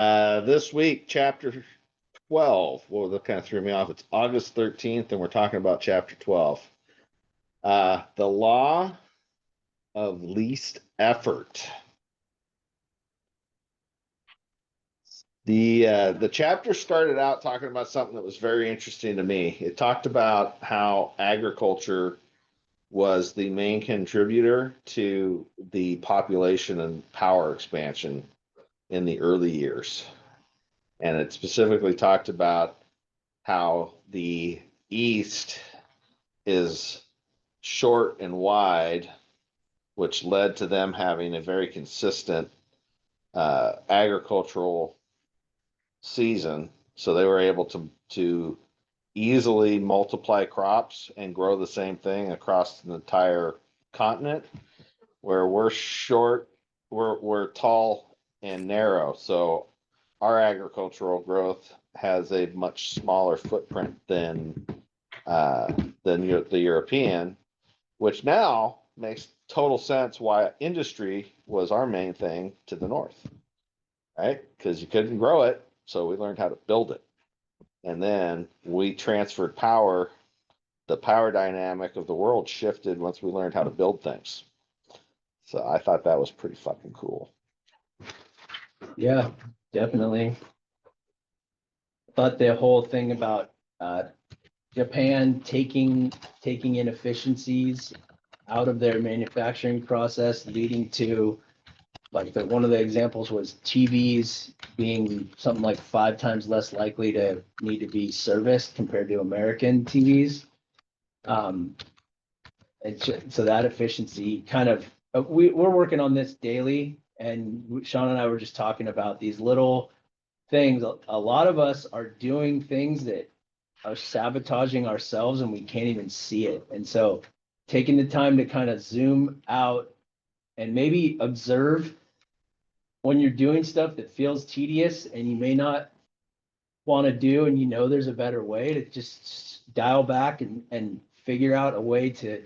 This week, chapter 12. Well, that kind of threw me off. It's August 13th, and we're talking about chapter 12. The law of least effort. The chapter started out talking about something that was very interesting to me. It talked about how agriculture was the main contributor to the population and power expansion in the early years. And it specifically talked about how the East is short and wide, which led to them having a very consistent agricultural season. So they were able to easily multiply crops and grow the same thing across the entire continent, where we're short, we're tall and narrow. So our agricultural growth has a much smaller footprint than the European, which now makes total sense why industry was our main thing to the north, right? Because you couldn't grow it, so we learned how to build it. And then we transferred power. The power dynamic of the world shifted once we learned how to build things. So I thought that was pretty fucking cool. Yeah, definitely. Thought the whole thing about Japan taking inefficiencies out of their manufacturing process, leading to one of the examples was TVs being something like 5 times less likely to need to be serviced compared to American TVs. So that efficiency kind of we're working on this daily, and Sean and I were just talking about these little things. A lot of us are doing things that are sabotaging ourselves and we can't even see it. And so taking the time to kind of zoom out and maybe observe when you're doing stuff that feels tedious and you may not want to do, and there's a better way to just dial back and figure out a way to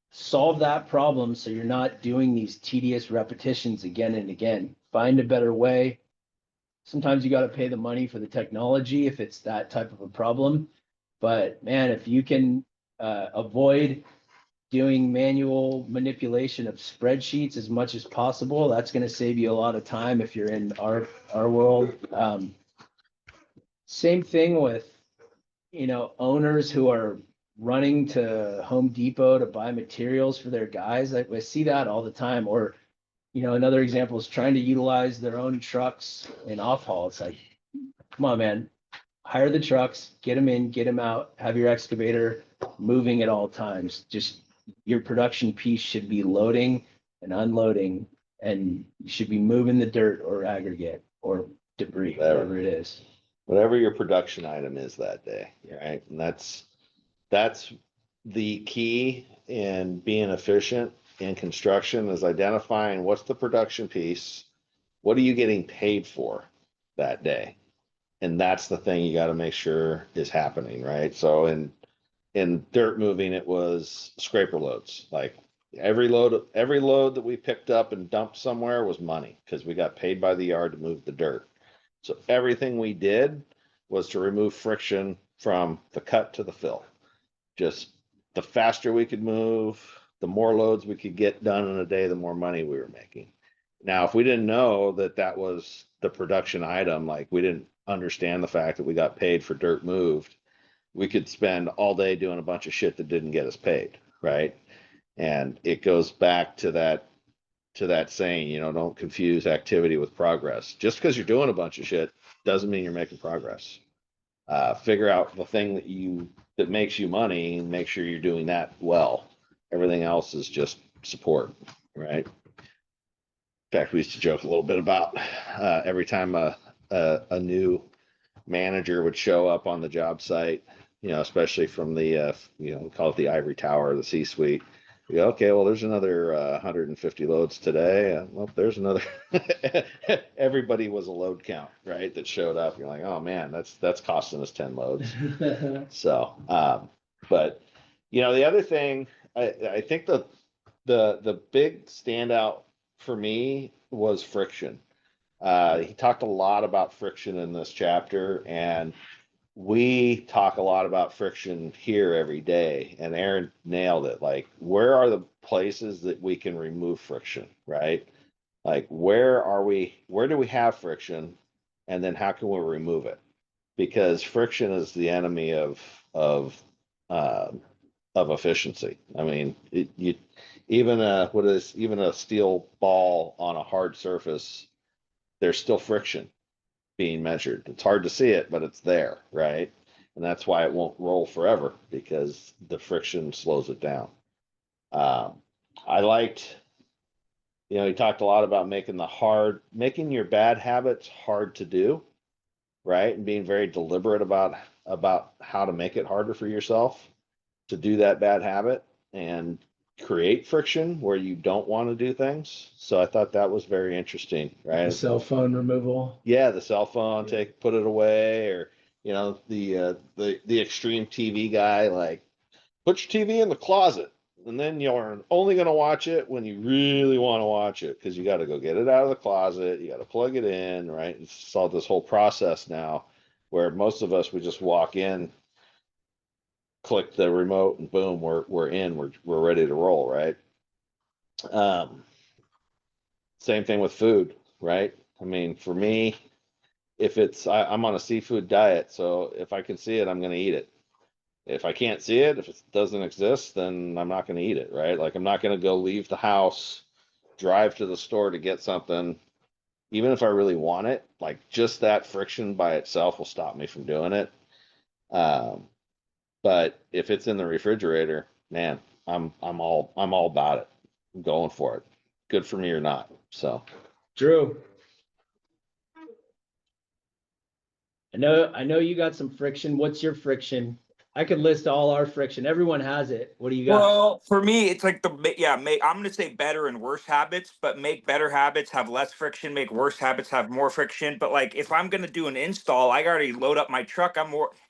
solve that problem so you're not doing these tedious repetitions again and again. Find a better way. Sometimes you got to pay the money for the technology if it's that type of a problem. But man, if you can avoid doing manual manipulation of spreadsheets as much as possible, that's going to save you a lot of time if you're in our world. Same thing with, owners who are running to Home Depot to buy materials for their guys. I see that all the time. Or, another example is trying to utilize their own trucks in off haul. It's like, come on, man, hire the trucks, get them in, get them out, have your excavator moving at all times. Just your production piece should be loading and unloading, and you should be moving the dirt or aggregate or debris, whatever it is. Whatever your production item is that day, right? And that's the key in being efficient in construction, is identifying what's the production piece, what are you getting paid for that day, and that's the thing you got to make sure is happening, right? So in dirt moving, it was scraper loads. Like every load that we picked up and dumped somewhere was money, because we got paid by the yard to move the dirt. So everything we did was to remove friction from the cut to the fill. Just the faster we could move, the more loads we could get done in a day, the more money we were making. Now, if we didn't know that was the production item, like we didn't understand the fact that we got paid for dirt moved, we could spend all day doing a bunch of shit that didn't get us paid, right? And it goes back to that saying, don't confuse activity with progress. Just because you're doing a bunch of shit doesn't mean you're making progress. Figure out the thing that makes you money and make sure you're doing that well. Everything else is just support, right? In fact, we used to joke a little bit about every time a new manager would show up on the job site, especially from the we call it the ivory tower, the C-suite. We go, okay, well, there's another 150 loads today. Well, there's another. Everybody was a load count, right? That showed up. You're like, oh man, that's costing us 10 loads. So, but the other thing, I think the big standout for me was friction. He talked a lot about friction in this chapter, and we talk a lot about friction here every day. And Aaron nailed it. Like, where are the places that we can remove friction, right? Like, where do we have friction? And then how can we remove it? Because friction is the enemy uh, of efficiency. I mean, even a steel ball on a hard surface, there's still friction being measured. It's hard to see it, but it's there, right? And that's why it won't roll forever, because the friction slows it down. Um, I liked, he talked a lot about making your bad habits hard to do, right? And being very deliberate about how to make it harder for yourself to do that bad habit and create friction where you don't want to do things. So I thought that was very interesting, right? The cell phone removal. Yeah, the cell phone, Yeah. put it away, or the extreme TV guy, like, put your TV in the closet, and then you're only going to watch it when you really want to watch it, because you got to go get it out of the closet, you got to plug it in, right? It's all this whole process now, where most of us, we just walk in, click the remote, and boom, we're in, we're ready to roll, right? Um, Same thing with food, right? I mean, for me, if I'm on a seafood diet, so if I can see it, I'm going to eat it. If I can't see it, if it doesn't exist, then I'm not going to eat it, right? Like, I'm not going to go leave the house, drive to the store to get something, even if I really want it. Like, just that friction by itself will stop me from doing it. Um, but if it's in the refrigerator, man, I'm all about it. I'm going for it. Good for me or not. So Drew, I know you got some friction. What's your friction? I could list all our friction. Everyone has it. What do you got? Well, for me, it's like I'm going to say better and worse habits, but make better habits have less friction, make worse habits have more friction. But like, if I'm going to do an install, I already load up my truck.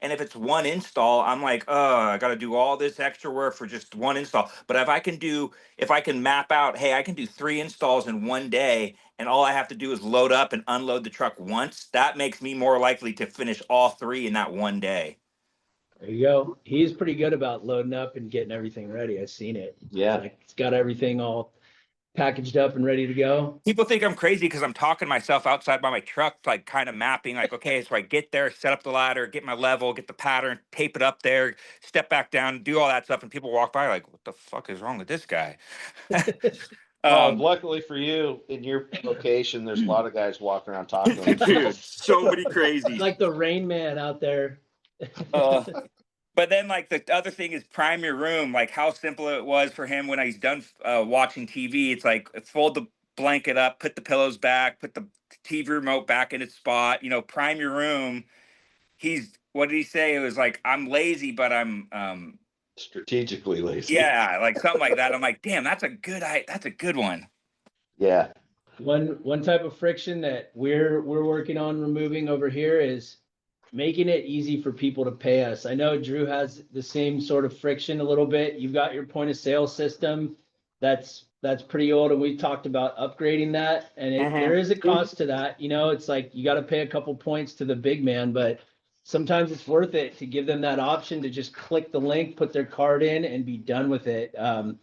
And if it's one install, I'm like, oh, I got to do all this extra work for just one install. But if I can map out, hey, I can do 3 installs in one day, and all I have to do is load up and unload the truck once, that makes me more likely to finish all 3 in that one day. There you go. He's pretty good about loading up and getting everything ready. I've seen it. yeah, Like, it's got everything all packaged up and ready to go. People think I'm crazy because I'm talking myself outside by my truck, like kind of mapping, like, okay, so I get there, set up the ladder, get my level, get the pattern, tape it up there, step back down, do all that stuff. And people walk by like, what the fuck is wrong with this guy? well, um, luckily for you, in your location, there's a lot of guys walking around talking to dude, themselves. so many crazies. Like the Rain Man out there. Uh, but then, like, the other thing is prime your room, like how simple it was for him when he's done watching TV. It's like, fold the blanket up, put the pillows back, put the TV remote back in its spot, prime your room. What did he say? It was like, I'm lazy, but I'm Strategically lazy. yeah, like something like that. I'm like, damn, that's a good one. Yeah. One type of friction that we're working on removing over here is making it easy for people to pay us. I know Drew has the same sort of friction a little bit. You've got your point of sale system. That's pretty old, and we talked about upgrading that. And there is a cost to that. It's like you got to pay a couple points to the big man, but sometimes it's worth it to give them that option to just click the link, put their card in, and be done with it. And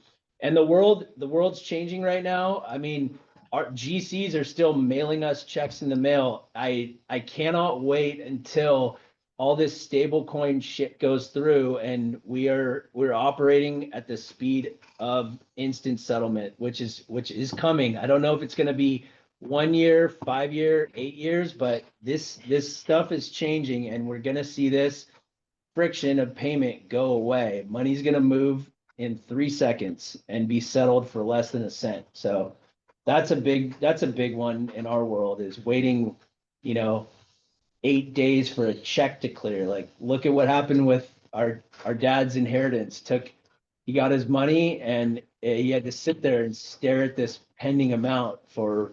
the world's changing right now. I mean, our GCs are still mailing us checks in the mail. I cannot wait until all this stable coin shit goes through and we're operating at the speed of instant settlement, which is coming. I don't know if it's going to be 1 year, 5 year, 8 years, but this stuff is changing, and we're going to see this friction of payment go away. Money's going to move in 3 seconds and be settled for less than a cent. So that's a big one in our world, is waiting, 8 days for a check to clear. Like, look at what happened with our dad's inheritance. He got his money, and he had to sit there and stare at this pending amount for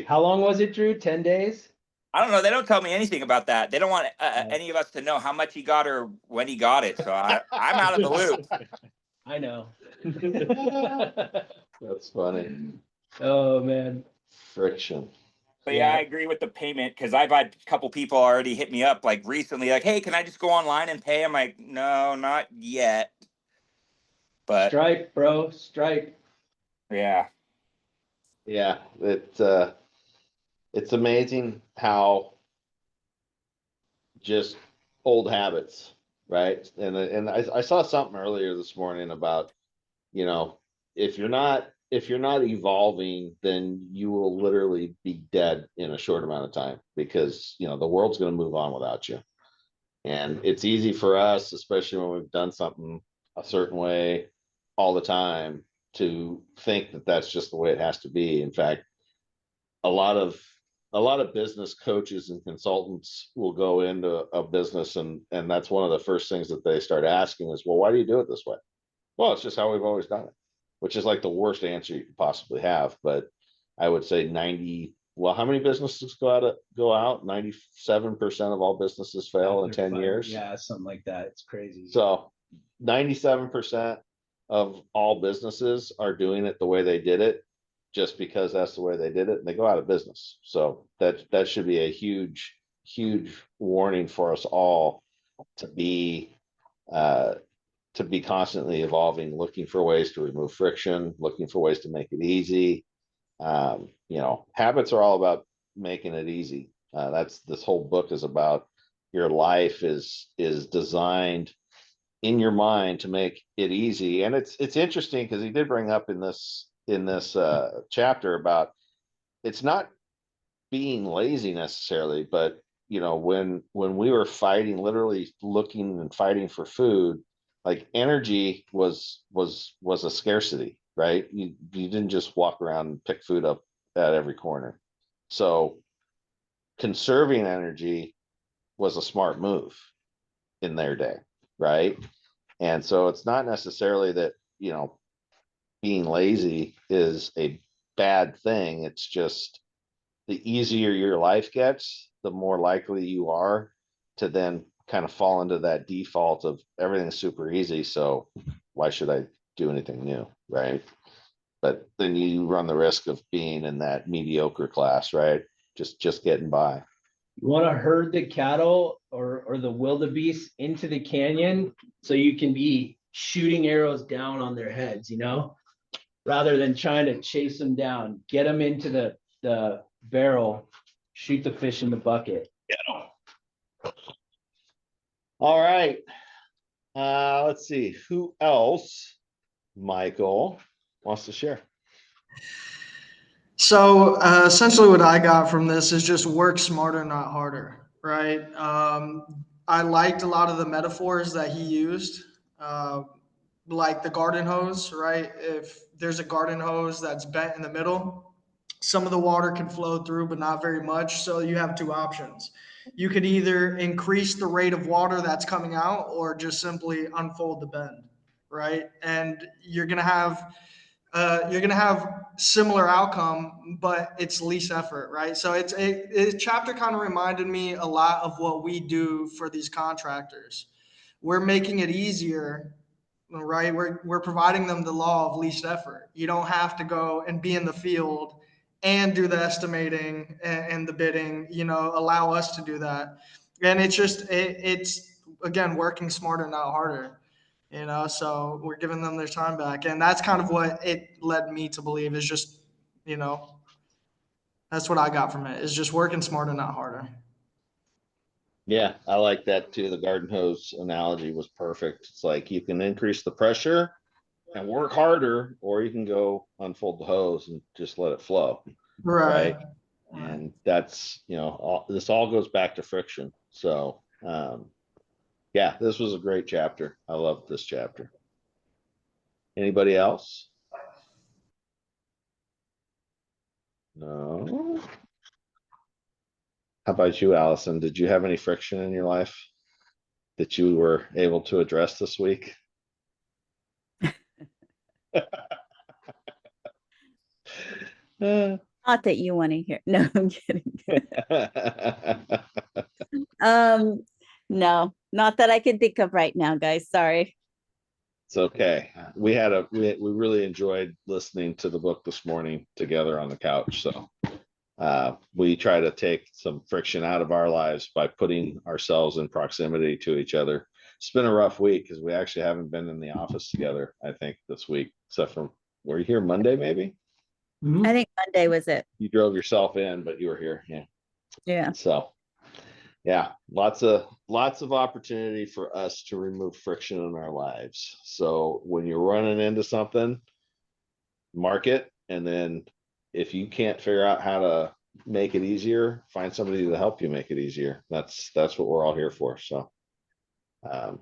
how long was it, Drew? 10 days? I don't know. They don't tell me anything about that. They don't want any of us to know how much he got or when he got it. So I'm out of the loop. I know. That's funny. Oh man. Friction. But yeah, I agree with the payment because I've had a couple people already hit me up like recently, like, hey, can I just go online and pay? I'm like, no, not yet. But Stripe, bro, Stripe. yeah. Yeah, it's amazing how just old habits, right? And I saw something earlier this morning about, you know, if you're not evolving, then you will literally be dead in a short amount of time because, you know, the world's going to move on without you. And it's easy for us, especially when we've done something a certain way all the time, to think that that's just the way it has to be. In fact, a lot of a lot of business coaches and consultants will go into a business, and that's one of the first things that they start asking is, well, why do you do it this way? Well, it's just how we've always done it, which is like the worst answer you could possibly have. But I would say 90, well, how many businesses go out? 97% of all businesses fail in 10 years. Yeah, something like that. It's crazy. So 97% of all businesses are doing it the way they did it, just because that's the way they did it, and they go out of business. So that should be a huge, huge warning for us all to be uh, constantly evolving, looking for ways to remove friction, looking for ways to make it easy. You know, habits are all about making it easy. That's this whole book is about. Your life is designed in your mind to make it easy. And it's interesting because he did bring up in this chapter about, it's not being lazy necessarily, but you know, when we were fighting, literally looking and fighting for food, like energy was a scarcity, right? You didn't just walk around and pick food up at every corner. So conserving energy was a smart move in their day, right? And so it's not necessarily that, you know, being lazy is a bad thing. It's just the easier your life gets, the more likely you are to then kind of fall into that default of everything's super easy. So why should I do anything new? Right. But then you run the risk of being in that mediocre class, right? Just getting by. You want to herd the cattle or the wildebeest into the canyon so you can be shooting arrows down on their heads, you know, rather than trying to chase them down, get them into the barrel, shoot the fish in the bucket. All right. Let's see who else, Michael, wants to share. So essentially, what I got from this is just work smarter, not harder, right? I liked a lot of the metaphors that he used, like the garden hose, right? If there's a garden hose that's bent in the middle, some of the water can flow through, but not very much. So you have two options. You could either increase the rate of water that's coming out, or just simply unfold the bend, right? And you're gonna have similar outcome, but it's least effort, right? So it's a chapter kind of reminded me a lot of what we do for these contractors. We're making it easier, right? We're providing them the law of least effort. You don't have to go and be in the field and do the estimating and the bidding. You know, allow us to do that, and it's again working smarter, not harder. You know, so we're giving them their time back, and that's kind of what it led me to believe is just, you know, that's what I got from it, is just working smarter, not harder. Yeah, I like that too. The garden hose analogy was perfect. It's like you can increase the pressure and work harder, or you can go unfold the hose and just let it flow. Right. Right. And that's, you know, this all goes back to friction. So, yeah, this was a great chapter. I love this chapter. Anybody else? No. How about you, Allison? Did you have any friction in your life that you were able to address this week? Uh, Not that you want to hear. No, I'm kidding. No, not that I can think of right now, guys. Sorry. It's okay. We really enjoyed listening to the book this morning together on the couch. So We try to take some friction out of our lives by putting ourselves in proximity to each other. It's been a rough week because we actually haven't been in the office together, I think, this week, except for, were you here Monday, maybe? I think Monday was it. You drove yourself in, but you were here. Yeah. Yeah. So, yeah, lots of opportunity for us to remove friction in our lives. So when you're running into something, mark it, and then if you can't figure out how to make it easier, find somebody to help you make it easier. That's what we're all here for. So, I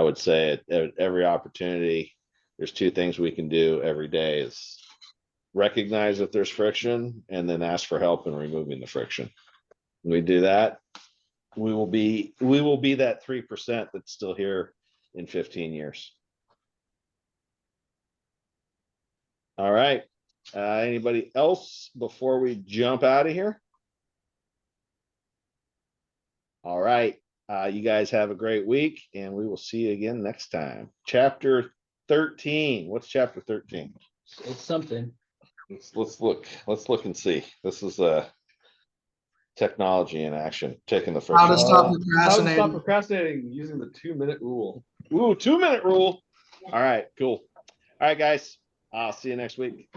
would say at every opportunity, there's two things we can do every day: is recognize that there's friction and then ask for help in removing the friction. When we do that, we will be that 3% that's still here in 15 years. All right. Anybody else before we jump out of here? All right. You guys have a great week, and we will see you again next time. Chapter 13. What's chapter 13? It's something. Let's look and see. This is technology in action, taking the How to friction. stop How to procrastinating. stop procrastinating using the 2-minute rule. Ooh, 2-minute rule. All right, cool. All right, guys. I'll see you next week.